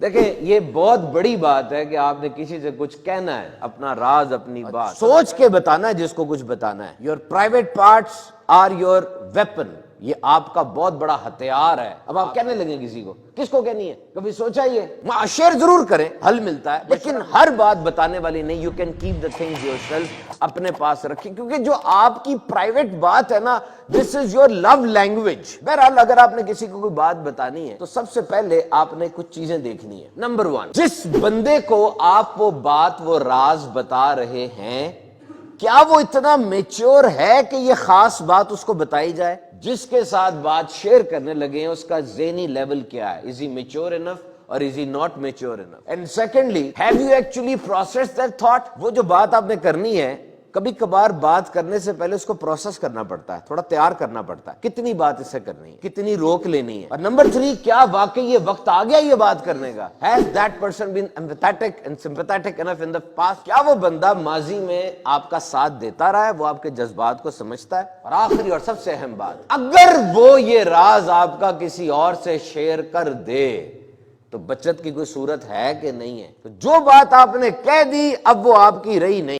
دیکھیں یہ بہت بڑی بات ہے کہ آپ نے کسی سے کچھ کہنا ہے، اپنا راز اپنی بات سوچ کے بتانا ہے جس کو کچھ بتانا ہے. Your private parts are your weapon, یہ آپ کا بہت بڑا ہتھیار ہے. اب آپ کہنے لگیں کسی کو، کس کو کہنی ہے؟ کبھی سوچا ہی ہے؟ شیئر ضرور کریں، حل ملتا ہے، لیکن ہر بات بتانے والی نہیں. You can keep the things your self, اپنے پاس رکھیں، کیونکہ جو آپ کی پرائیویٹ بات ہے نا، دس از یور لو لینگویج. بہرحال اگر آپ نے کسی کو کوئی بات بتانی ہے تو سب سے پہلے آپ نے کچھ چیزیں دیکھنی ہے. نمبر 1، جس بندے کو آپ وہ بات وہ راز بتا رہے ہیں، کیا وہ اتنا میچور ہے کہ یہ خاص بات اس کو بتائی جائے؟ جس کے ساتھ بات شیئر کرنے لگے ہیں اس کا ذہنی لیول کیا ہے؟ از ہی میچور انف اور is he not mature enough? And secondly, have you actually processed that thought? وہ جو بات آپ نے کرنی ہے، کبھی کبھار بات کرنے سے پہلے اس کو پروسیس کرنا پڑتا ہے، تھوڑا تیار کرنا پڑتا ہے، کتنی بات اس سے کرنی ہے، کتنی روک لینی ہے. اور نمبر 3، کیا واقعی یہ وقت آ گیا یہ بات کرنے کا؟ Has that person been empathetic and sympathetic enough in the past? کیا وہ بندہ ماضی میں آپ کا ساتھ دیتا رہا ہے، وہ آپ کے جذبات کو سمجھتا ہے؟ اور آخری اور سب سے اہم بات، اگر وہ یہ راز آپ کا کسی اور سے شیئر کر دے تو بچت کی کوئی صورت ہے کہ نہیں ہے؟ تو جو بات آپ نے کہہ دی اب وہ آپ کی رہی نہیں.